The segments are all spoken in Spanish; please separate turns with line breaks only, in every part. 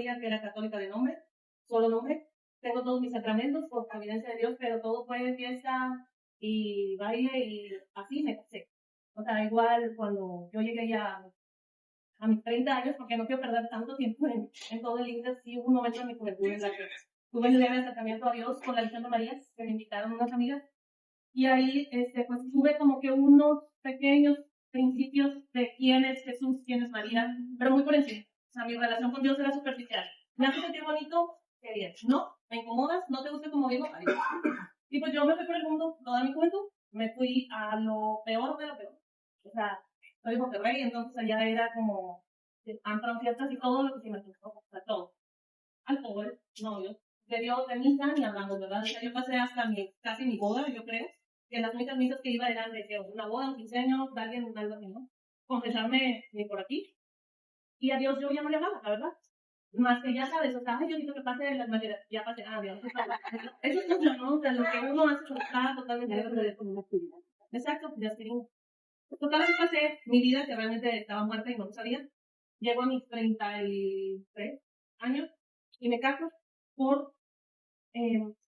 ella que era católica de nombre, solo nombre. Tengo todos mis sacramentos por providencia de Dios, pero todo fue fiesta y baile y así me casé. O sea, igual cuando yo llegué ya a mis 30 años, porque no quiero perder tanto tiempo en todo el inglés, sí hubo un momento en mi juventud en la que tuve un leve acercamiento a Dios con la Virgen de María, que me invitaron unas amigas, y ahí pues tuve como que unos pequeños principios de quién es Jesús, quién es María, pero muy por encima. O sea, mi relación con Dios era superficial. Me hace sentir bonito, qué bien. No, me incomodas, no te gusta como vivo, adiós. Y pues yo me fui por el mundo toda mi juventud, me fui a lo peor de lo peor. O sea, soy de Monterrey, entonces allá era como antro, fiestas y todo lo que se imaginó, o sea, todo. Alcohol, novios, de Dios, de misa, ni hablando, ¿verdad? O sea, yo pasé hasta casi mi boda, yo creo, que las únicas misas que iba eran de que una boda, un 15 años, de alguien, algo así, ¿no? Confesarme ni por aquí. Y a Dios yo ya no le hablaba, la verdad. Más que ya sabes, o sea, ay, yo necesito que pase de las maneras, ya pasé, Dios. Eso es mucho, ¿no? O sea, lo que uno hace está totalmente como una actividad. Exacto, ya estoy. Total, así pasé mi vida, que realmente estaba muerta y no lo sabía. Llego a mis 33 años y me caso por,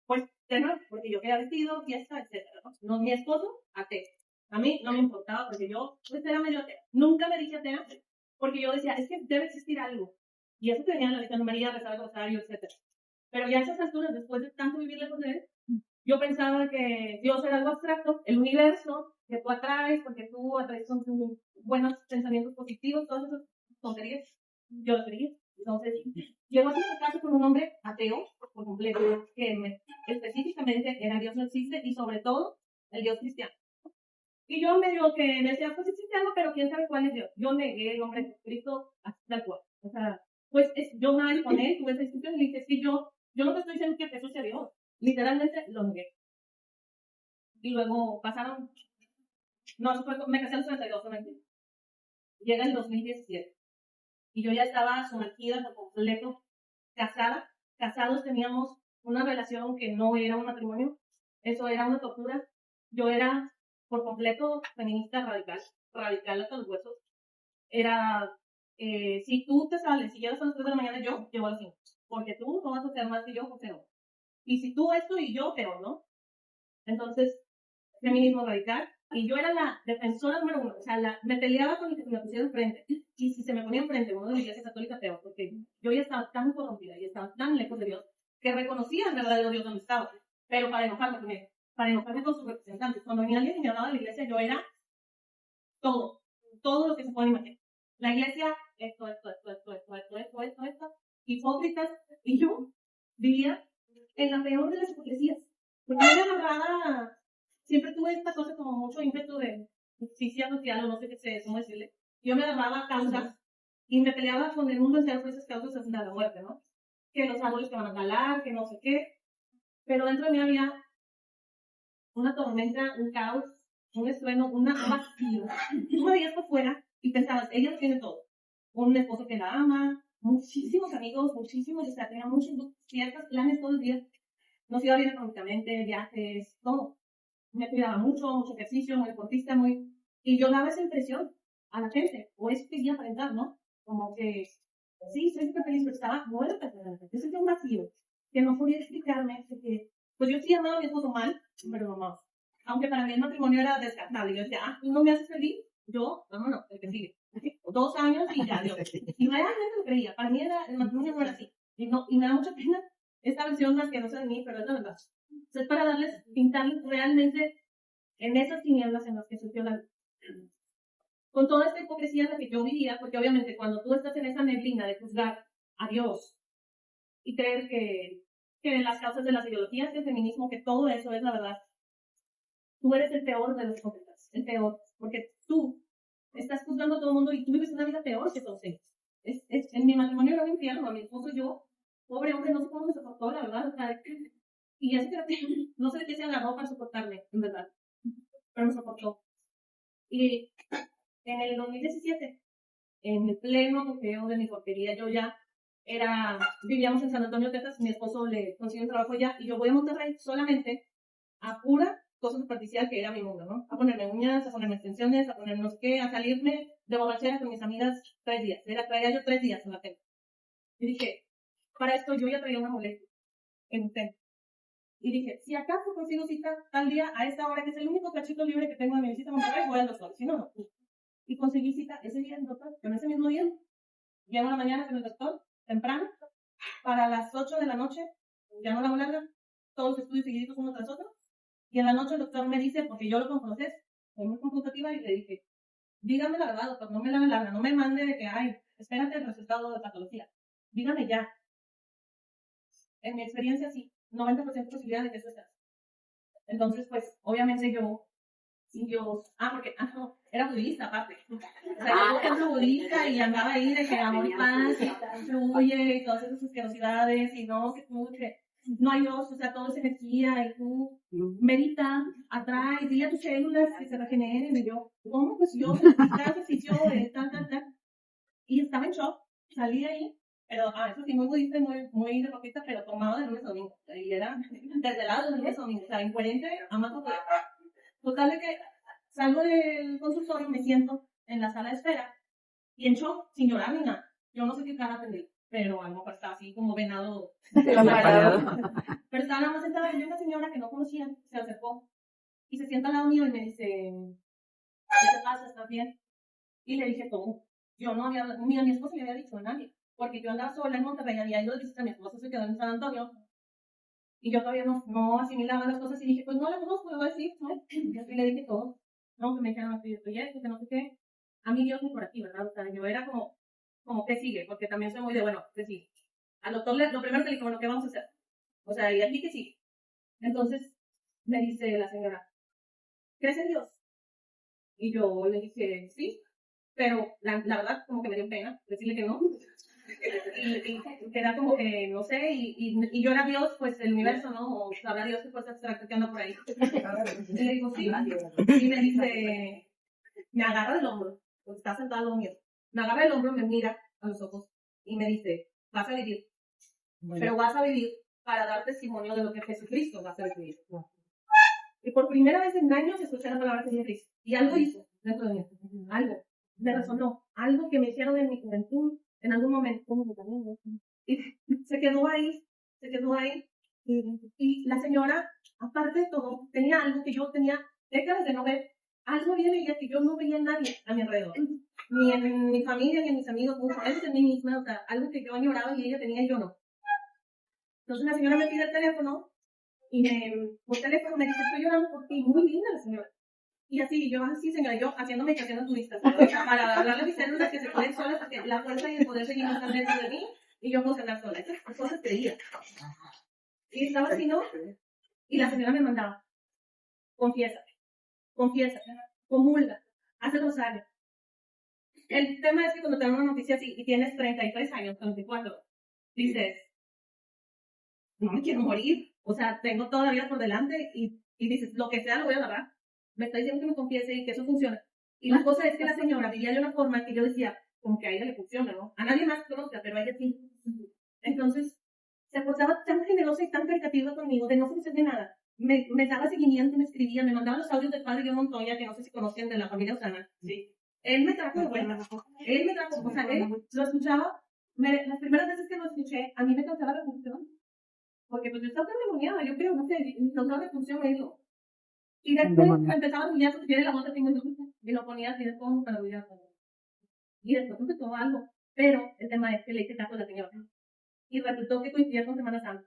pues, de nuevo, porque yo quería vestido, fiesta, etcétera. ¿No? Mi esposo, ateo. A mí no me importaba porque yo, pues, era medio atea. Nunca me dije atea porque yo decía, es que debe existir algo. Y eso que venía la Virgen María, rezaba el rosario, etcétera. Pero ya a esas alturas, después de tanto vivir lejos de él, yo pensaba que Dios era algo abstracto, el universo que tú atraes, porque tú atraes con tus buenos pensamientos positivos, todas esas tonterías. Yo lo creía. Entonces, llego a este caso con un hombre ateo, por completo, que específicamente era Dios no existe y sobre todo el Dios cristiano. Y yo medio que decía, pues existe algo, pero quién sabe cuál es Dios. Yo negué el nombre de Jesucristo hasta tal cual. O sea, pues yo una vez con él tuve esa discusión y le dije, es que yo no te estoy diciendo que Jesús sea Dios. Literalmente lo negué. Y luego pasaron, no, me casé a los 32, no mentira. Llega el 2017 y yo ya estaba sumergida por completo, casada, casados, teníamos una relación que no era un matrimonio, eso era una tortura. Yo era por completo feminista radical, radical hasta los huesos. Era, si tú te sales y llegas a las 3 de la mañana, yo llego a las 5, porque tú no vas a hacer más que yo, porque no. Y si tú esto y yo, peor, ¿no? Entonces, feminismo radical, y yo era la defensora número uno, o sea, me peleaba con el que se me pusiera enfrente, y si se me ponía enfrente uno de la iglesia católica, peor, porque yo ya estaba tan corrompida y estaba tan lejos de Dios, que reconocía el verdadero Dios donde estaba, pero para enojarme con él, para enojarme con sus representantes. Cuando venía alguien y me hablaba de la iglesia, yo era todo, todo lo que se puede imaginar. La iglesia, esto, hipócritas, y yo vivía en la peor de las hipocresías, porque yo era agarrada, siempre tuve esta cosa como mucho ímpetu de justicia social, o no sé qué sé, cómo decirle. Yo me agarraba a causas y me peleaba con el mundo entero por esas causas hasta la muerte, ¿no? Que los árboles que van a talar, que no sé qué, pero dentro de mí había una tormenta, un caos, un estruendo, un vacío. Tú me veías por fuera y pensabas, ella lo tiene todo. Un esposo que la ama, muchísimos amigos, muchísimos, o sea, tenía muchos ciertos planes todo el día. Nos iba bien económicamente, viajes, todo. Me cuidaba mucho, mucho ejercicio, muy deportista, muy... Y yo daba esa impresión a la gente, o eso quería aparentar, ¿no? Como que, sí, soy súper feliz, pero estaba muerta. Yo sentía un vacío que no podía explicarme, porque, pues yo sí amaba a mi esposo mal, pero no. Aunque para mí el matrimonio era descartable. Yo decía, tú no me haces feliz, yo, vámonos, el que sigue. 2 años y ya, Dios. Y realmente lo creía. Para mí el matrimonio no era así. Y me da mucha pena esta versión más que no sé de mí, pero es la verdad. Es para darles, pintarles realmente en esas tinieblas en las que surgió la luz. Con toda esta hipocresía en la que yo vivía, porque obviamente cuando tú estás en esa neblina de juzgar a Dios y creer que las causas de las ideologías, del feminismo, que todo eso es la verdad, tú eres el peor de los hipócritas, el peor, porque tú estás juzgando a todo el mundo y tú vives una vida peor que todos ellos. En mi matrimonio era un infierno, a mi esposo y yo, pobre hombre, no sé cómo me soportó, la verdad, o sea, y ya sé que no sé de qué se agarró para soportarme, en verdad, pero me soportó. Y en el 2017, en el pleno bloqueo de mi porquería, yo ya vivíamos en San Antonio, Texas, mi esposo le consiguió un trabajo allá, y yo voy a Monterrey solamente a pura cosa superficial que era mi mundo, ¿no? A ponerme uñas, a ponerme extensiones, a poner no sé qué, a salirme de borrachera con mis amigas 3 días. Traía yo 3 días en la tele. Y dije, Para esto yo ya traía una molestia en usted. Y dije, si acaso consigo cita tal día a esta hora, que es el único cachito libre que tengo de mi visita a Monterrey, voy al doctor. Si no, no. Y conseguí cita ese día, el doctor, pero ese mismo día, llego a la mañana con el doctor, temprano, para las 8 de la noche, ya no la hago larga, todos los estudios seguiditos uno tras otro. Y en la noche el doctor me dice, porque yo lo confronté, soy muy confrontativa, y le dije, dígame la verdad, doctor, no me la larga, no me mande de que, ay, espérate el resultado de patología. Dígame ya. En mi experiencia, sí, 90% de posibilidad de que eso sea. Entonces, pues, obviamente porque, no, era budista aparte. O sea, yo templo budista y andaba ahí de que amor y paz, y fluye, y todas esas asquerosidades, y no, que tú, que no hay Dios, o sea, todo es energía, y tú medita, atrae, dile a tus células que se regeneren, y yo, ¿cómo? Pues yo, ejercicio, tal. Y estaba en shock, salí de ahí, pero, eso sí, muy budista y muy deportista, pero tomado de lunes a domingo. Y era desde el lado de lunes a domingo, o sea, incoherente, amando todo. Total de que salgo del consultorio, me siento en la sala de espera, y en shock, sin llorar ni nada. Yo no sé qué cara tendría, pero a lo mejor estaba así como venado. Pero estaba nada más sentada, y una señora que no conocía se acercó y se sienta al lado mío y me dice, ¿qué te pasa? ¿Estás bien? Y le dije todo. Yo no había, ni a mi esposo le había dicho a nadie, porque yo andaba sola en Monterrey, había ido de visita, mi esposo se quedó en San Antonio, y yo todavía no asimilaba las cosas, y dije, pues no la conozco, le voy a decir, ¿no? Y le dije todo. No, que me dijeron así, esto, que no sé qué. A mí Dios me por aquí, ¿verdad? O sea, yo era como, ¿qué sigue? Porque también soy muy de, bueno, ¿qué sigue? Al doctor, lo primero que le dije, bueno, ¿qué vamos a hacer? O sea, ¿y aquí qué sigue? Entonces, me dice la señora, ¿crees en Dios? Y yo le dije, sí, pero la verdad, como que me dio pena decirle que no. Y era como que, no sé, y yo era Dios, pues el universo, ¿no? O sabrá Dios que fuerza abstracta que anda por ahí. Y le digo, sí. Y me dice, me agarra del hombro, porque está sentado mío. Me agarra del hombro, me mira a los ojos y me dice, vas a vivir, pero vas a vivir para dar testimonio de lo que Jesucristo va a hacer vivir. Y por primera vez en años escuché la palabra Jesucristo. Y algo hizo dentro de mí. Algo. Me resonó. Algo que me hicieron en mi juventud, en algún momento. Y se quedó ahí. Y la señora, aparte de todo, tenía algo que yo tenía décadas de no ver. Algo había en ella que yo no veía en nadie a mi alrededor. Ni en mi familia, ni en mis amigos, mucho menos en mí misma. O sea, algo que yo añoraba y ella tenía y yo no. Entonces la señora me pide el teléfono y por teléfono me dice, estoy llorando por ti. Muy linda la señora. Y así, yo así, señora, yo haciendo meditaciones budistas, para hablarle a mis células que se pueden solas, porque la fuerza y el poder seguir están dentro de mí, y yo puedo andar sola. Esas cosas creía. Y estaba así, ¿no? Y la señora me mandaba, confiesa, comulga, haz el rosario. El tema es que cuando te dan una noticia así, y tienes 33 años, 34, dices, no me quiero morir. O sea, tengo toda la vida por delante, y dices, lo que sea lo voy a agarrar. Me está diciendo que me confiese y que eso funciona. Y la cosa es que la señora vivía de una forma que yo decía, como que a ella le funciona, ¿no? A nadie más conozca, pero a ella sí. Entonces, se portaba tan generosa y tan caritativa conmigo, de no ofrecerme nada. Me daba seguimiento, me escribía, me mandaba los audios del padre John Montoya, que no sé si conocen de la familia Osana. Sí. Él me trajo de vuelta. Él me trajo, o sea, él lo escuchaba. Las primeras veces que lo escuché, a mí me causaba repulsión. Porque pues yo estaba tan demoniada, yo creo, no sé, me causaba repulsión eso. Y después me empezaba a arrullar porque tiene la voz de tengo y lo ponía así de fondo para arrullar todo. Y después empezó algo. Pero el tema es que le hice caso a la señora. Y resultó que coincidía con Semana Santa.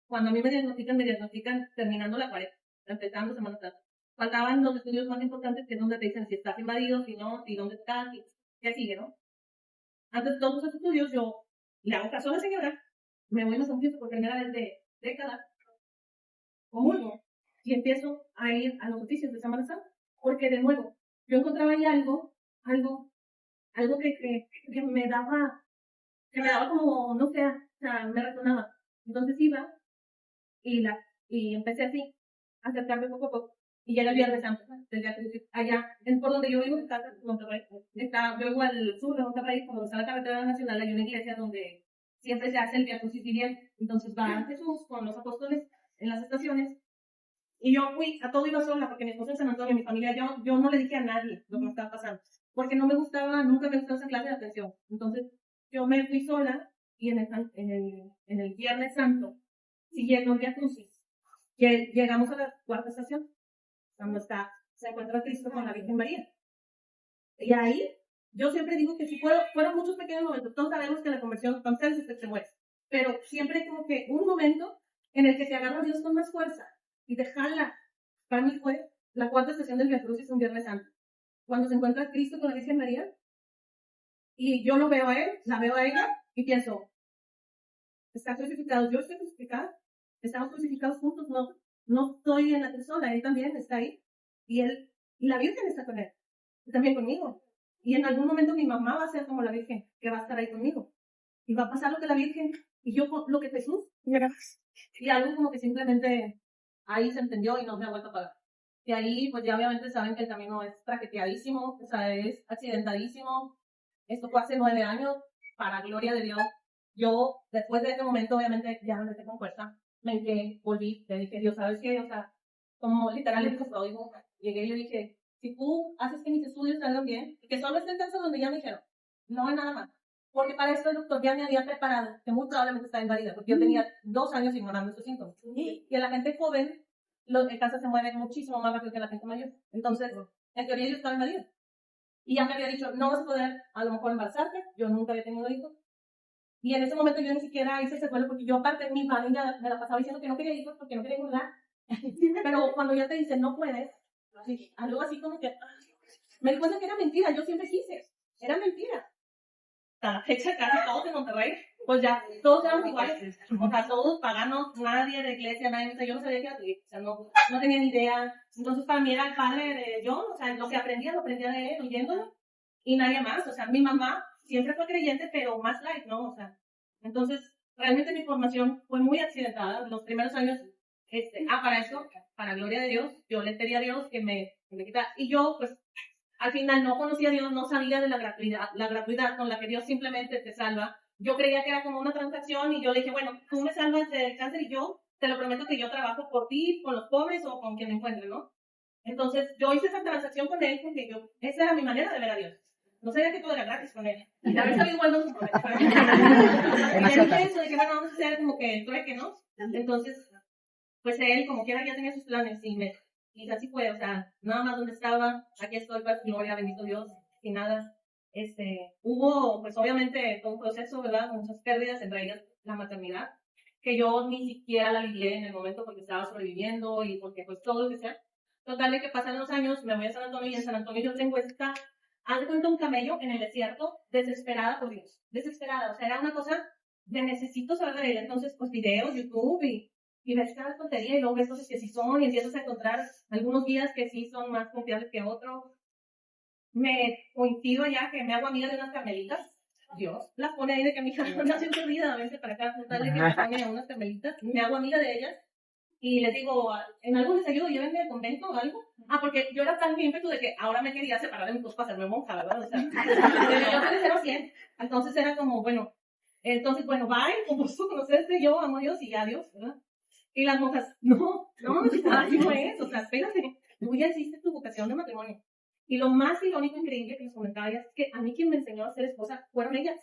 Cuando a mí me diagnostican terminando la cuarentena, empezando Semana Santa. Faltaban los estudios más importantes, que es donde te dicen si estás invadido, si no, si dónde estás, y qué sigue, ¿no? Antes de todos esos estudios, yo le hago caso a la señora, me voy y me confieso por primera vez de décadas, comulgo, y empiezo a ir a los oficios de Semana Santa, porque de nuevo, yo encontraba ahí algo que me daba como, no sé, o sea, me resonaba. Entonces iba y empecé así, a acercarme poco a poco. Y ya era el Viernes Santo, allá, por donde yo vivo, está Monterrey. Yo vivo al sur de Monterrey, como está la carretera nacional, hay una iglesia donde siempre se hace el Via Crucis Fidel. Entonces va Jesús con los apóstoles en las estaciones. Y yo fui, a todo iba sola, porque mi esposo es San Antonio, mi familia, yo no le dije a nadie lo que me estaba pasando, porque no me gustaba, nunca me gustó esa clase de atención. Entonces, yo me fui sola, y en el Viernes Santo, siguiendo el Vía Crucis, que llegamos a la cuarta estación, cuando se encuentra Cristo con la Virgen María. Y ahí, yo siempre digo que si fueron muchos pequeños momentos, todos sabemos que la conversión con ustedes se muere, pero siempre hay como que un momento en el que te agarra Dios con más fuerza y te jala. Para mí fue la cuarta estación del Vía Crucis un Viernes Santo, cuando se encuentra Cristo con la Virgen María, y yo lo veo a él, la veo a ella, y pienso, está crucificado, yo estoy crucificada, estamos crucificados juntos, no estoy en la persona, él también está ahí, y la Virgen está con él, y también conmigo, y en algún momento mi mamá va a ser como la Virgen, que va a estar ahí conmigo, y va a pasar lo que la Virgen, y yo lo que Jesús, y algo como que simplemente ahí se entendió y no me ha vuelto a pagar. Y ahí, pues ya obviamente saben que el camino es traqueteadísimo, o sea, es accidentadísimo. Esto fue hace 9 años, para gloria de Dios. Yo, después de ese momento, obviamente, ya me metí con fuerza. Me enqué, volví, le dije, Dios, ¿sabes qué? O sea, como literalmente digo, llegué y le dije, si tú haces que mis estudios salgan bien, y que solo estén casos donde ya me dijeron, no hay nada más. Porque para esto el doctor ya me había preparado, que muy probablemente estaba inválida, porque yo tenía 2 años ignorando estos síntomas. Y a la gente joven, el cáncer se mueve muchísimo más rápido que la gente mayor. Entonces, en teoría yo estaba inválida. Y ya me había dicho, no vas a poder a lo mejor embarazarte, yo nunca había tenido hijos. Y en ese momento yo ni siquiera hice secuela, porque yo aparte mi familia me la pasaba diciendo que no quería hijos porque no quería engordar. Pero cuando ya te dicen no puedes, algo así como que, me di cuenta que era mentira, yo siempre quise, era mentira. Hasta la fecha casi todos en Monterrey, pues ya, todos éramos iguales, o sea, todos paganos, nadie de iglesia, nadie, o sea, yo no sabía qué era, o sea, no tenía ni idea. Entonces para mí era el padre de John, o sea, lo que aprendía, lo aprendía de él, oyéndolo, y nadie más, o sea, mi mamá siempre fue creyente, pero más light, ¿no? O sea, entonces, realmente mi formación fue muy accidentada, los primeros años, para eso, para gloria de Dios, yo le pedí a Dios que me quitara, y yo, pues, al final no conocía a Dios, no sabía de la gratuidad con la que Dios simplemente te salva. Yo creía que era como una transacción y yo le dije, bueno, tú me salvas del cáncer y yo te lo prometo que yo trabajo por ti, con los pobres o con quien me encuentre, ¿no? Entonces yo hice esa transacción con él porque esa era mi manera de ver a Dios. No sabía que todo era gratis con él. De haber sabido igual no se promete. Y le dije eso, dije, bueno, vamos a hacer como que el trueque, ¿no? Entonces, pues él como quiera ya tenía sus planes y así fue, o sea, nada más donde estaba, aquí estoy, pues, gloria, bendito Dios, sin nada. Hubo, pues, obviamente, todo un proceso, ¿verdad? Muchas pérdidas, entre ellas la maternidad, que yo ni siquiera la lidié en el momento porque estaba sobreviviendo y porque, pues, todo lo que sea. Total de que pasan los años, me voy a San Antonio y en San Antonio yo tengo haz de cuenta un camello en el desierto, desesperada por Dios, desesperada, o sea, era una cosa de necesito saber de él, entonces, pues, videos, YouTube y ves cada tontería y luego ves cosas que sí son y empiezas a encontrar algunos guías que sí son más confiables que otros. Me coincido ya que me hago amiga de unas carmelitas. Dios las pone ahí de que mi hija nació perdida, a veces para acá, contarle que me pone a unas carmelitas. Me hago amiga de ellas y les digo, en algo les ayudo, llévenme al convento o algo. Porque yo era tan ímpetu de que ahora me quería separar de mi esposo para hacerme monja, ¿verdad? O sea, yo soy de 0 a 100. Entonces era como, bueno, bye, un gusto conocerte, yo amo a Dios y ya Dios, ¿verdad? Y las monjas, no, así no es, o sea, espérate, tú ya hiciste tu vocación de matrimonio. Y lo más irónico, increíble que les comentaba es que a mí quien me enseñó a ser esposa fueron ellas,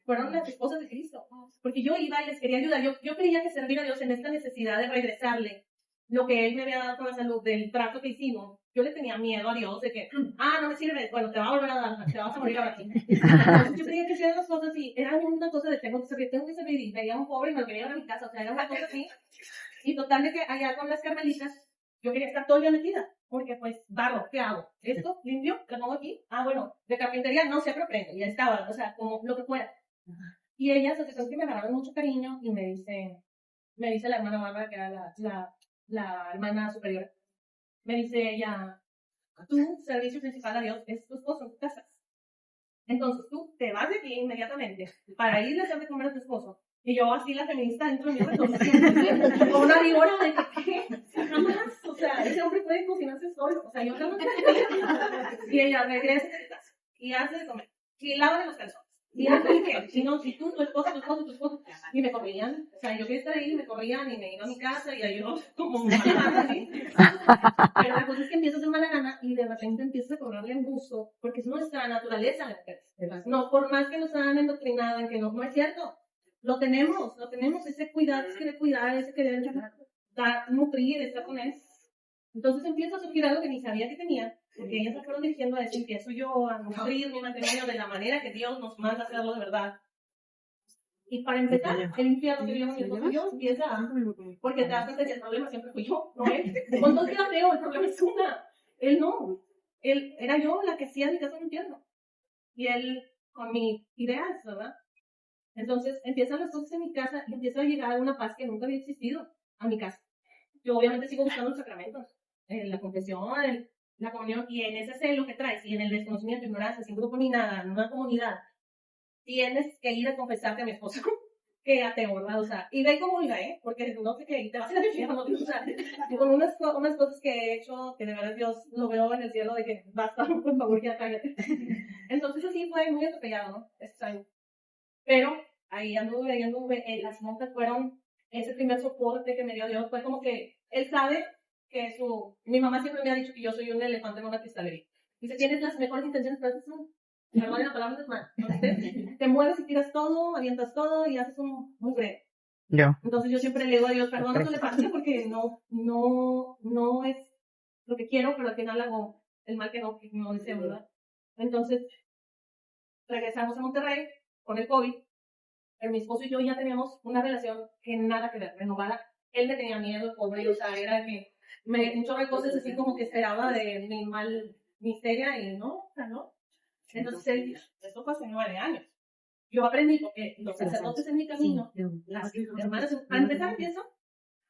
fueron las esposas de Cristo. Porque yo iba y les quería ayudar, yo creía que servir a Dios en esta necesidad de regresarle lo que Él me había dado con la salud, del trato que hicimos. Yo le tenía miedo a Dios de que, no me sirve, bueno, te va a volver a dar, te vas a morir ahora aquí. Entonces yo creía que hacían las cosas y era una cosa de tengo que servir, y veía a un pobre y me lo quería llevar a mi casa, o sea, era una cosa así. Y total de que allá con las carmelitas, yo quería estar todo el día metida, porque pues, barro, ¿qué hago? ¿Esto? ¿Limpio? ¿Lo pongo aquí? Bueno, de carpintería no sé, pero prendo, ya estaba, o sea, como lo que fuera. Y ellas, o sea, que me agarraron mucho cariño y me dice la hermana Bárbara, que era la hermana superior, me dice ella, tu servicio principal a Dios es tu esposo en tu casa. Entonces tú te vas de aquí inmediatamente para ir a hacer de comer a tu esposo. Y yo así la feminista dentro de mi reconocimiento, como una víbora de que, ¿qué? Jamás, o sea, ese hombre puede cocinarse solo, o sea, yo jamás. Y ella regresa a casa y hace de comer, y lava los calzones. Y hace que, si no, si tú, tu esposo, y me corrían, o sea, yo quería estar ahí, y me corrían, y me iba a mi casa, y yo como mala gana, así. Pero la cosa es que empiezas de mala gana, y de repente empiezas a cobrarle en gusto, porque es nuestra naturaleza, ¿verdad? No, por más que nos han endoctrinado en que no es cierto. lo tenemos, ese cuidado, ese querer cuidar, ese querer dar, nutrir, estar con él. Entonces empiezo a surgir algo que ni sabía que tenía, porque ellas se fueron dirigiendo a eso, empiezo yo a nutrir mi matrimonio de la manera que Dios nos manda a hacerlo de verdad. Y para empezar, el infierno que vivimos mi esposo y yo empieza porque te das cuenta que el problema siempre fui yo, no él. Cuando queda feo, el problema es una. Él no. Él era yo la que hacía mi casa un infierno. Y él con mis ideas, ¿verdad? Entonces empiezan las cosas en mi casa y empieza a llegar una paz que nunca había existido a mi casa. Yo obviamente sigo buscando los sacramentos, la confesión, la comunión, y en ese celo que traes, y en el desconocimiento, ignorancia, sin grupo ni nada, en una comunidad, tienes que ir a confesarte a mi esposo que ateo, ¿verdad? O sea, y ve como comulga, porque no sé qué, te vas a ir al infierno, o sea, con unas cosas que he hecho, que de verdad Dios lo veo en el cielo, de que basta, por favor, ya cállate. Entonces así fue muy atropellado, ¿no? Estos años. Pero ahí anduve, las monjas fueron ese primer soporte que me dio Dios, fue como que él sabe que mi mamá siempre me ha dicho que yo soy un elefante en una cristalería. Dice, tienes las mejores intenciones, pero haces perdón la palabra, es mal. Te mueves y tiras todo, avientas todo y haces un mugre. Entonces yo siempre le digo a Dios, perdón, no le pase porque no es lo que quiero, pero al final hago el mal que no deseo, ¿verdad? Entonces, regresamos a Monterrey con el COVID. Pero mi esposo y yo ya teníamos una relación que nada que ver, renovada. Él me tenía miedo, el pobre, o sea, era que un chorro de cosas así como que esperaba de mi mal misteria y no, o sea, no. Entonces, esto fue hace 9 años. Yo aprendí porque los sacerdotes en mi camino, las hermanas, para empezar empiezo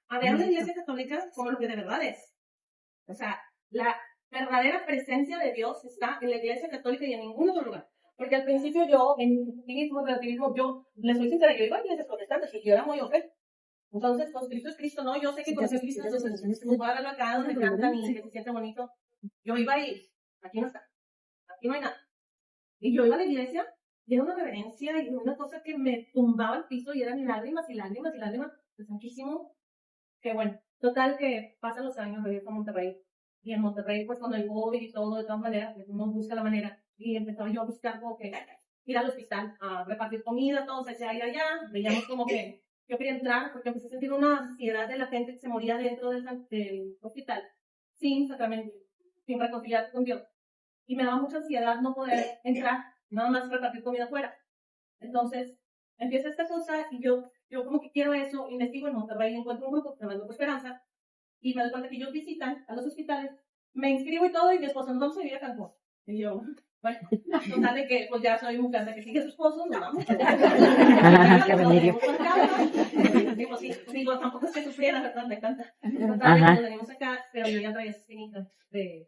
a ver la Iglesia Católica como lo que de verdad es. O sea, la verdadera presencia de Dios está en la Iglesia Católica y en ningún otro lugar. Porque al principio yo, en relativismo, yo, les soy sincera, yo iba a iglesias protestantes y yo era muy open. Entonces, pues Cristo es Cristo, ¿no? Yo sé que con Cristo es voy a verlo acá donde cantan y que se siente bonito. Yo iba y aquí no está, aquí no hay nada. Y yo iba a la iglesia y era una reverencia y una cosa que me tumbaba al piso y eran lágrimas y lágrimas y lágrimas de santísimo. Que bueno, total que pasan los años, regreso a Monterrey. Y en Monterrey, pues con el COVID y todo, de todas maneras, uno busca la manera. Y empezaba yo a buscar como que ir al hospital a repartir comida, todos allá y allá. Veíamos como que yo quería entrar porque empecé a sentir una ansiedad de la gente que se moría dentro del hospital, sin sacramento, sin reconciliarse con Dios. Y me daba mucha ansiedad no poder entrar, nada más repartir comida afuera. Entonces, empieza esta cosa y yo como que quiero eso, investigo en Monterrey, encuentro un grupo que se llama Grupo Esperanza, y me doy cuenta que ellos visitan a los hospitales, me inscribo y todo, y mi esposo, nos vamos a vivir a Cancún. Y yo, bueno, total de que pues ya soy mujer de que sigue su esposo, nos vamos.
Qué remedio.
Digo, tampoco es que sufriera, ¿verdad? Me encanta. Nos venimos acá, pero yo ya traía esa espinita del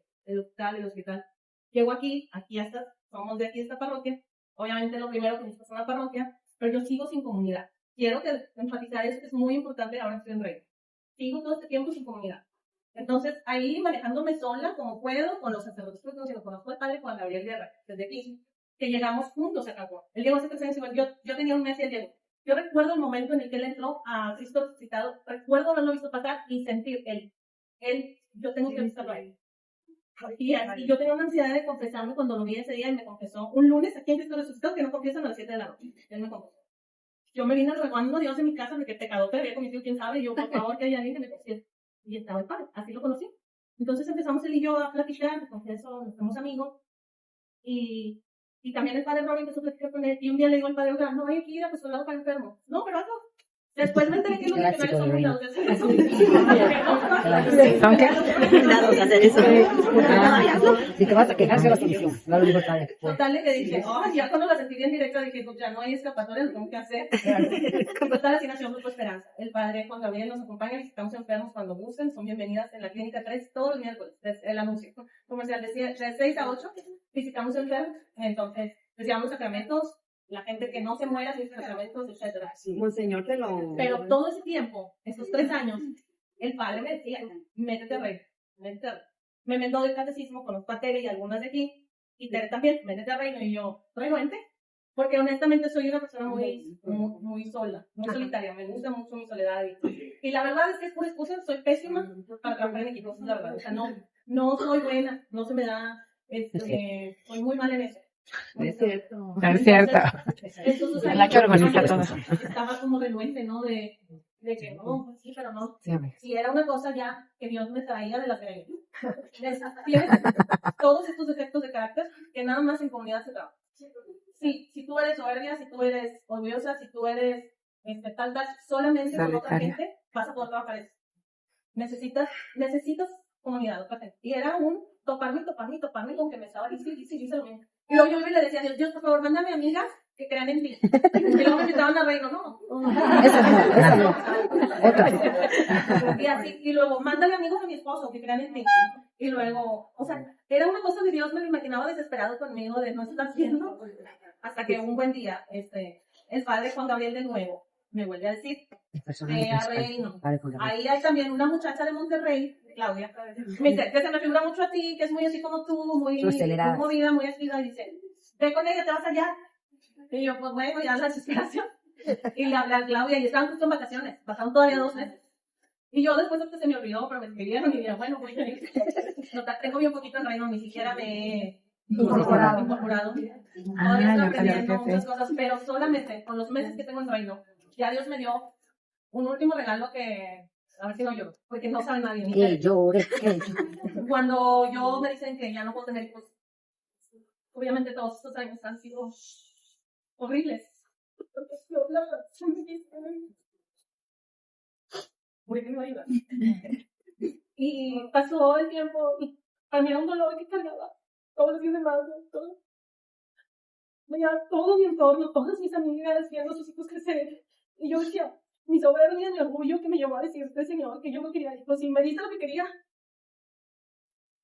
hospital. Llego aquí hasta, somos de aquí de esta parroquia. Obviamente lo primero que necesito es una parroquia, pero yo sigo sin comunidad. Quiero enfatizar eso que es muy importante ahora que estoy en Rey. Sigo todo este tiempo sin comunidad. Entonces, ahí manejándome sola como puedo, con los sacerdotes que conozco al padre Juan Gabriel Guerra, desde aquí, que llegamos juntos a Cancún. Él llegó hace 3 años igual, yo tenía un mes y él llegó. Yo recuerdo el momento en el que él entró a Cristo resucitado, recuerdo haberlo visto pasar y sentir yo tengo que visitarlo a él. Y yo tenía una ansiedad de confesarme cuando lo vi ese día y me confesó un lunes aquí en Cristo resucitado que no confiesan a las 7 de la noche. Él me confesó. Yo me vine rogando a Dios en mi casa de que pecador te había cometido, quién sabe, y yo, por favor, que haya alguien que me confiese. Y estaba el padre, así lo conocí. Entonces empezamos él y yo a platicar, me confieso, nos somos amigos. Y también el padre Robin empezó a platicar con él. Y un día le digo al padre, no hay que ir a apostolado para enfermos. No, pero hazlo. Después me enteré que los missionarios son fundados.
¿Son qué? Fundados a hacer eso. Si te vas a quejar, se la solución. No lo digo tal.
Total, de que dije, ya cuando la sentí bien directa, dije, pues ya no hay escapatoria, lo tengo que hacer. Total, así nació Grupo Esperanza. El padre Juan Gabriel nos acompaña, visitamos enfermos cuando gusten, son bienvenidas en la clínica 3 todos los miércoles. El anuncio comercial de 6 a 8, visitamos enfermos, entonces les llevamos sacramentos, la gente que no se muera sin sacramentos, etc.
Sí, Monseñor te lo...
Pero todo ese tiempo, estos 3 años, el padre me decía, métete a Rey, métete a Rey. Me metió del catecismo, conozco a Tere y algunas de aquí, y Tere también, métete a Reino, y yo, ¿renuente? Porque honestamente soy una persona muy sola, muy solitaria, me gusta mucho mi soledad, y la verdad es que es por excusa, soy pésima para trabajar en equipos, la verdad, o sea, no soy buena, no se me da, soy muy mal en eso. Es cierto.
Es cierto.
Entonces
Es la que organiza todo.
estaba como renuente, ¿no? De que no, pues sí, pero no.
Sí, amiga.
Si era una cosa ya que Dios me traía de la fe. Tienes todos estos defectos de carácter que nada más en comunidad se trabajan. Si tú eres soberbia, si tú eres orgullosa, si tú eres tal, solamente con otra gente vas a poder trabajar eso. Necesitas comunidad, otra gente. Y era un toparme con que me estaba dice lo mismo. Y luego yo le decía a Dios, por favor, mándame amigas que crean en ti. Y luego me invitaban a reino, no.
Esa no. Otra.
Y así, y luego, mándale amigos a mi esposo que crean en ti. Y luego, o sea, era una cosa de Dios, me lo imaginaba desesperado conmigo de no estar haciendo. Hasta que un buen día, el padre Juan Gabriel de nuevo me vuelve a decir, a reino. Ahí hay también una muchacha de Monterrey, Claudia, me dice, que se me figura mucho a ti, que es muy así como tú, muy movida, muy activa, y dice, ve con ella, te vas allá. Y yo, pues bueno, ya la desesperación. Y le hablé a Claudia, y estaban justo en vacaciones, pasaron todavía 2 meses. Y yo después de que se me olvidó, pero me escribieron y dije, bueno, pues tengo bien poquito en reino, ni siquiera me he incorporado. Todavía estoy aprendiendo muchas cosas, pero solamente con los meses que tengo en reino, ya Dios me dio un último regalo que, a ver si no lloro, porque no sabe nadie.
Que llore.
Cuando yo me dicen que ya no puedo tener hijos, obviamente todos estos años han sido horribles. Y pasó el tiempo y para mí era un dolor que cargaba todos los días de madre, veía todo mi entorno, todas mis amigas viendo a sus hijos crecer. Y yo decía, mi soberbia, mi orgullo que me llevó a decirte, Señor, que yo no quería hijos. Y me diste lo que quería.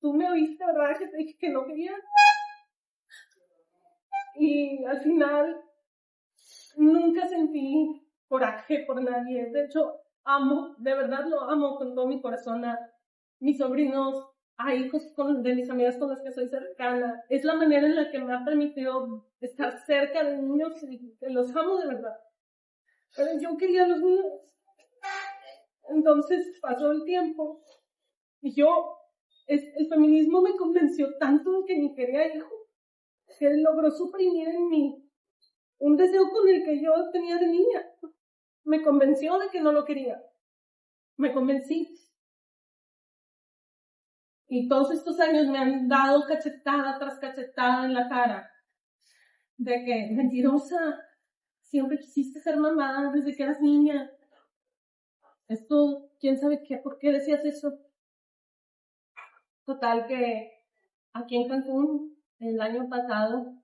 Tú me oíste, ¿verdad? Que te dije que no quería. Y al final, nunca sentí coraje por nadie. De hecho, amo, de verdad lo amo con todo mi corazón a mis sobrinos, a hijos de mis amigas con las que soy cercana. Es la manera en la que me ha permitido estar cerca de niños y que los amo de verdad. Pero yo quería a los niños. Entonces pasó el tiempo y el feminismo me convenció tanto de que ni quería hijos, que logró suprimir en mí un deseo con el que yo tenía de niña. Me convenció de que no lo quería. Me convencí. Y todos estos años me han dado cachetada tras cachetada en la cara de que, mentirosa, siempre quisiste ser mamá desde que eras niña. Esto, quién sabe qué, por qué decías eso. Total que aquí en Cancún, el año pasado,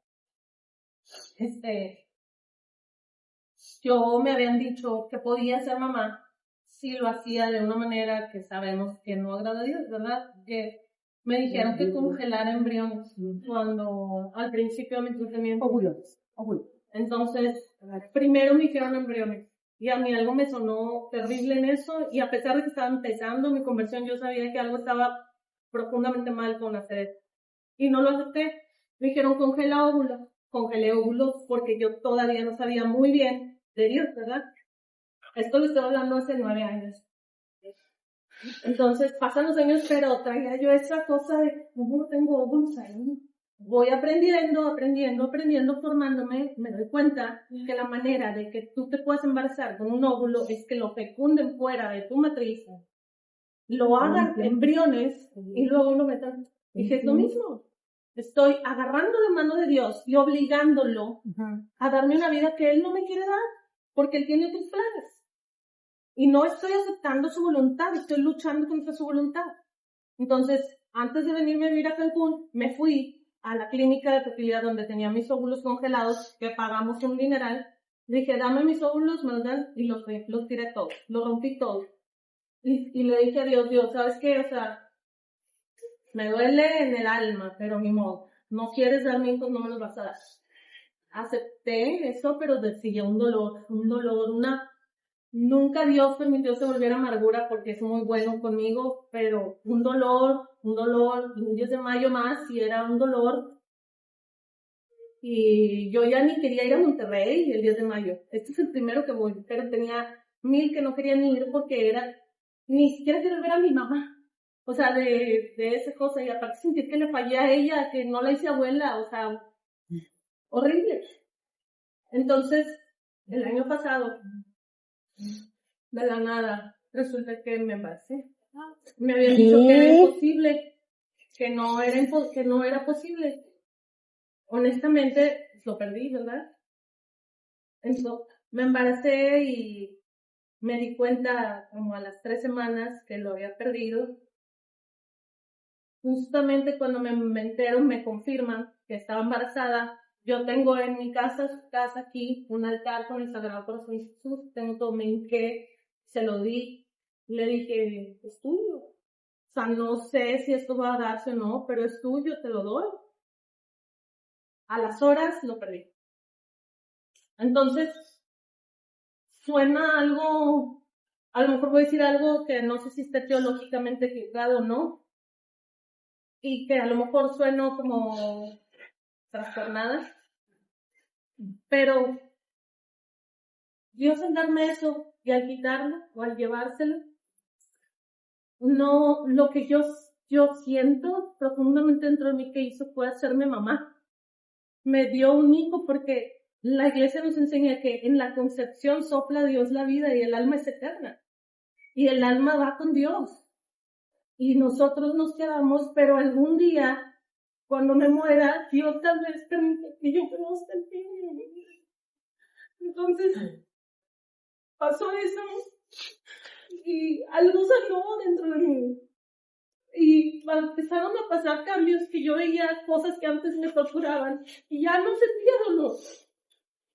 yo me habían dicho que podía ser mamá si lo hacía de una manera que sabemos que no agrada a Dios, ¿verdad? Que me dijeron que congelar embriones cuando al principio de mi tratamiento.
Óvulos.
Entonces, primero me dijeron embriones y a mí algo me sonó terrible en eso y a pesar de que estaba empezando mi conversión, yo sabía que algo estaba profundamente mal con hacer y no lo acepté. Me dijeron congelé óvulos porque yo todavía no sabía muy bien de Dios, ¿verdad? Esto lo estoy hablando hace 9 años. Entonces pasan los años, pero traía yo esa cosa de cómo tengo óvulos ahí. Voy aprendiendo, formándome, me doy cuenta que la manera de que tú te puedas embarazar con un óvulo es que lo fecunden fuera de tu matriz, lo hagan embriones y luego lo metan. Dije, es lo mismo. Estoy agarrando la mano de Dios y obligándolo a darme una vida que Él no me quiere dar, porque Él tiene otros planes. Y no estoy aceptando su voluntad, estoy luchando contra su voluntad. Entonces, antes de venirme a vivir a Cancún, me fui a la clínica de fertilidad donde tenía mis óvulos congelados, que pagamos un dineral. Dije, dame mis óvulos, me los dan, y los tiré todos, los rompí todos. Y le dije a Dios, ¿sabes qué? O sea, me duele en el alma, pero ni modo. No quieres darme hijos, no me los vas a dar. Acepté eso, pero siguió un dolor, nunca Dios permitió que se volviera amargura porque es muy bueno conmigo, pero un dolor, y un 10 de mayo más, y era un dolor. Y yo ya ni quería ir a Monterrey el 10 de mayo. Este es el primero que voy, pero tenía 1000 que no quería ni ir porque ni siquiera quiero ver a mi mamá. O sea, de esa cosa, y aparte sentir que le fallé a ella, que no la hice abuela, o sea, horrible. Entonces, el año pasado, de la nada, resulta que me embaracé. Me habían dicho que era imposible, que no era posible. Honestamente, lo perdí, ¿verdad? Entonces, me embaracé y me di cuenta como a las 3 semanas que lo había perdido. Justamente cuando me entero, me confirman que estaba embarazada. Yo tengo en mi casa aquí, un altar con el Sagrado Corazón de Jesús. Tengo todo, me hinqué, se lo di. Le dije, es tuyo. O sea, no sé si esto va a darse o no, pero es tuyo, te lo doy. A las horas lo perdí. Entonces, suena algo, a lo mejor voy a decir algo que no sé si esté teológicamente equivocado o no, y que a lo mejor sueno como trastornada, pero Dios al darme eso y al quitarlo o al llevárselo, no, lo que yo siento profundamente dentro de mí que hizo fue hacerme mamá. Me dio un hijo porque la iglesia nos enseña que en la concepción sopla Dios la vida y el alma es eterna. Y el alma va con Dios. Y nosotros nos quedamos, pero algún día, cuando me muera, Dios tal vez permite que yo conozca el fin. Entonces, pasó eso y algo salió dentro de mí. Y empezaron a pasar cambios que yo veía cosas que antes me torturaban y ya no sentía dolor.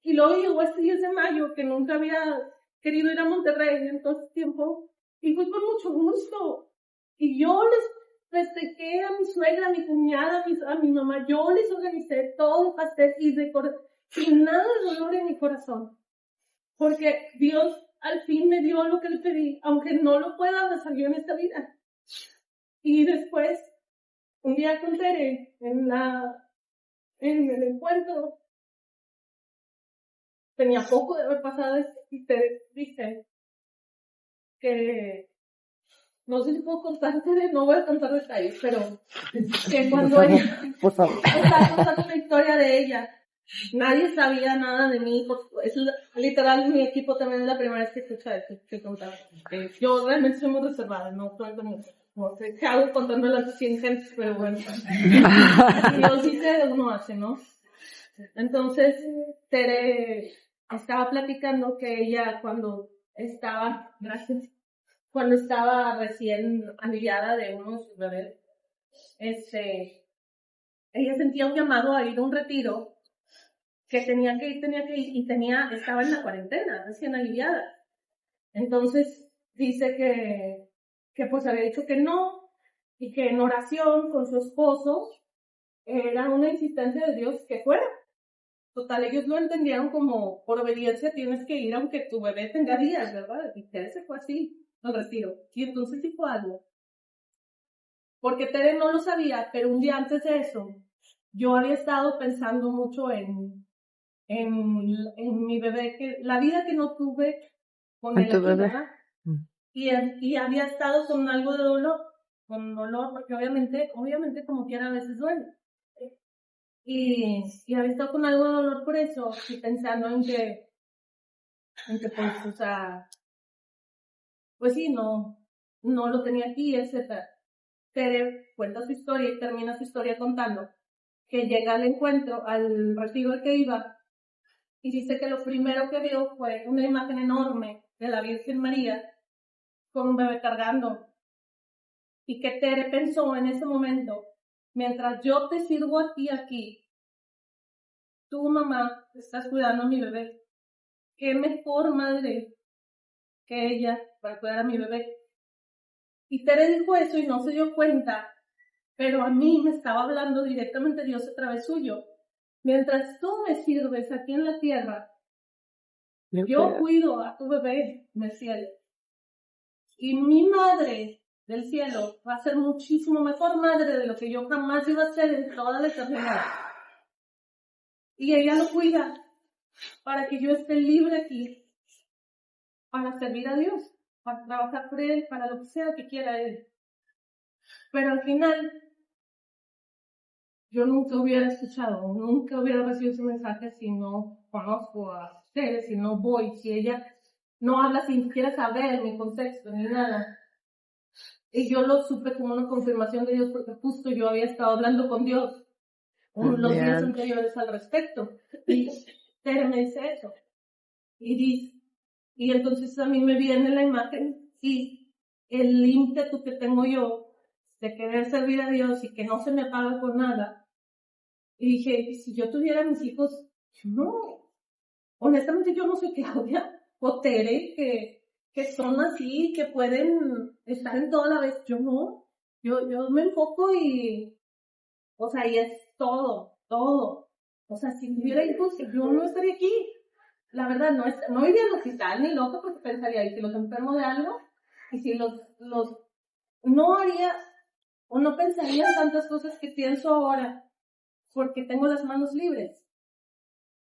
Y luego llegó este 10 de mayo que nunca había querido ir a Monterrey en todo este tiempo y fui con mucho gusto. Y yo les festejé a mi suegra, a mi cuñada, a mi mamá. Yo les organicé todo el pastel y sin nada de dolor en mi corazón. Porque Dios al fin me dio lo que le pedí, aunque no lo pueda hacer yo en esta vida. Y después, un día con Tere, en el encuentro, tenía poco de haber pasado esto, y Tere dice que, no sé si puedo contar, Tere, no voy a contar detalles, pero que cuando ella estaba contando la historia de ella, nadie sabía nada de mí, es literal, mi equipo también es la primera vez que escucha esto, que contaba. Yo realmente soy muy reservada, no cuento mucho. No sé qué hago contando las 100 gentes, pero bueno. Dios dice, uno hace, ¿no? Entonces, Tere estaba platicando que ella cuando estaba recién aliviada de uno de sus bebés, ella sentía un llamado a ir a un retiro que tenía que ir, y estaba en la cuarentena, recién aliviada. Entonces, dice que pues había dicho que no, y que en oración con su esposo era una insistencia de Dios que fuera. Total, ellos lo entendieron como por obediencia tienes que ir aunque tu bebé tenga días, ¿verdad? Y Tere se fue así, al retiro. Y entonces dijo algo. Porque Tere no lo sabía, pero un día antes de eso, yo había estado pensando mucho en mi bebé, la vida que no tuve con él aquí, ¿verdad? Y había estado con algo de dolor, porque obviamente como quiera a veces duele. Y había estado con algo de dolor por eso, y pensando en que pues, o sea, pues sí, no lo tenía aquí, etcétera. Tere cuenta su historia y termina su historia contando que llega al encuentro, al retiro al que iba, y dice que lo primero que vio fue una imagen enorme de la Virgen María con un bebé cargando. Y que Tere pensó en ese momento, mientras yo te sirvo a ti aquí, tu mamá estás cuidando a mi bebé. ¿Qué mejor madre que ella para cuidar a mi bebé? Y Tere dijo eso y no se dio cuenta, pero a mí me estaba hablando directamente Dios a través suyo. Mientras tú me sirves aquí en la tierra, yo cuido a tu bebé en el cielo. Y mi madre del cielo va a ser muchísimo mejor madre de lo que yo jamás iba a ser en toda la eternidad. Y ella lo cuida para que yo esté libre aquí, para servir a Dios, para trabajar por Él, para lo que sea que quiera Él. Pero al final, yo nunca hubiera escuchado, nunca hubiera recibido ese mensaje si no conozco a ustedes, si no voy, si ella no habla sin siquiera saber mi contexto ni nada. Y yo lo supe como una confirmación de Dios porque justo yo había estado hablando con Dios los días anteriores al respecto. Y Tere me dice eso. Y entonces a mí me viene la imagen y el ímpetu que tengo yo de querer servir a Dios y que no se me apaga con nada. Y dije, si yo tuviera mis hijos, yo no. Honestamente yo no soy Claudia o Tere, que son así, que pueden estar en toda la vez. Yo no. Yo me enfoco y, o sea, y es todo. O sea, si tuviera hijos, yo no estaría aquí. La verdad, no iría al hospital ni loco porque pensaría, y si los enfermo de algo, y si no haría, o no pensaría en tantas cosas que pienso ahora, porque tengo las manos libres.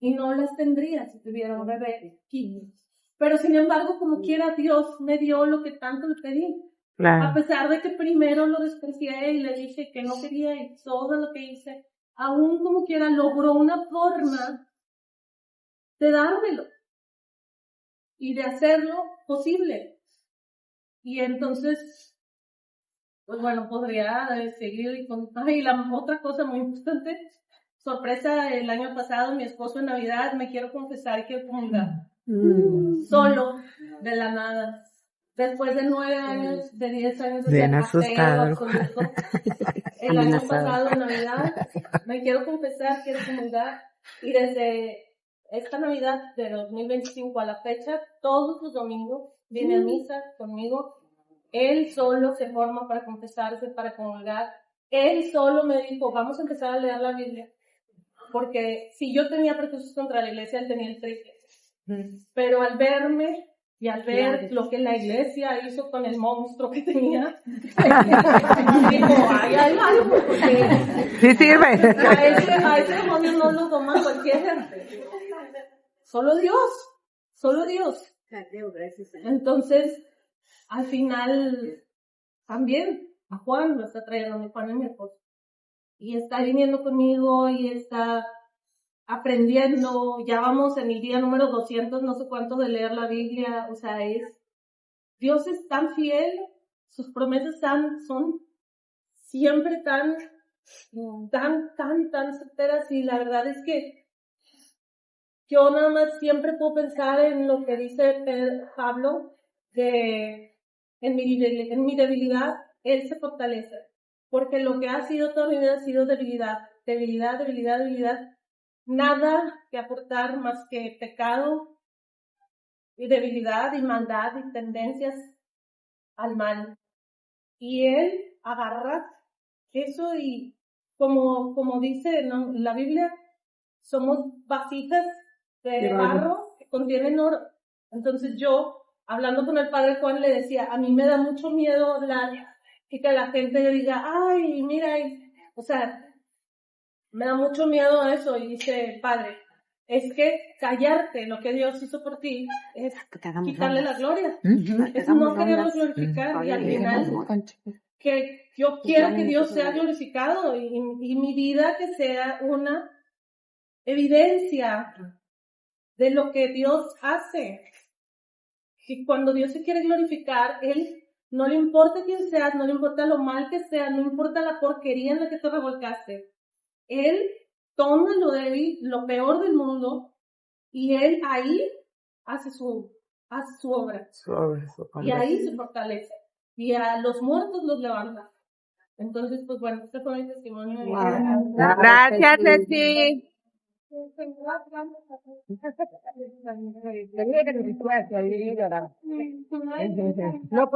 Y no las tendría si tuviera un bebé aquí. Pero sin embargo, como quiera, Dios me dio lo que tanto le pedí. Claro. A pesar de que primero lo desprecié y le dije que no quería y todo lo que hice, aún como quiera logró una forma de dármelo y de hacerlo posible. Y entonces, pues bueno, podría seguir y contar. Y la otra cosa muy importante, sorpresa, el año pasado mi esposo en Navidad, me quiero confesar que comulgar. Solo, de la nada. Después de 9 años, de 10 años de ser ateo absoluto, el año pasado en Navidad, me quiero confesar, quiero comulgar. Y desde esta Navidad de 2025 a la fecha, todos los domingos viene a misa conmigo. Él solo se forma para confesarse, para comulgar. Él solo me dijo, vamos a empezar a leer la Biblia. Porque si yo tenía prejuicios contra la iglesia, él tenía el triple. Pero al verme y al ver lo que la iglesia hizo con el monstruo que tenía, digo, ay, algo, porque sí sirve. A ese demonio no lo toma cualquier gente. Solo Dios. Entonces, al final, también a Juan lo está trayendo, mi Juan y mi esposo. Y está viniendo conmigo y está aprendiendo. Ya vamos en el día número 200, no sé cuánto, de leer la Biblia. O sea, Dios es tan fiel, sus promesas son siempre tan certeras. Y la verdad es que yo nada más siempre puedo pensar en lo que dice Pablo, en mi debilidad, Él se fortalece. Porque lo que ha sido toda mi vida ha sido debilidad. Nada que aportar más que pecado y debilidad y maldad y tendencias al mal. Y Él agarra eso y como dice la Biblia, somos vasijas de barro que contienen oro. Entonces yo, hablando con el padre Juan, le decía, a mí me da mucho miedo hablar y que la gente diga, ay, mira, o sea, me da mucho miedo a eso. Y dice, padre, es que callarte lo que Dios hizo por ti es quitarle la gloria. Es no quererlo glorificar. Y al final, que yo quiera que Dios sea glorificado y mi vida que sea una evidencia de lo que Dios hace. Y cuando Dios se quiere glorificar, Él no le importa quién seas, no le importa lo mal que seas, no importa la porquería en la que te revolcaste. Él toma lo débil, lo peor del mundo, y Él ahí hace su obra. Y ahí se fortalece. Y a los muertos los levanta. Entonces, pues bueno, este fue mi testimonio.
Wow. Gracias, Ceci. No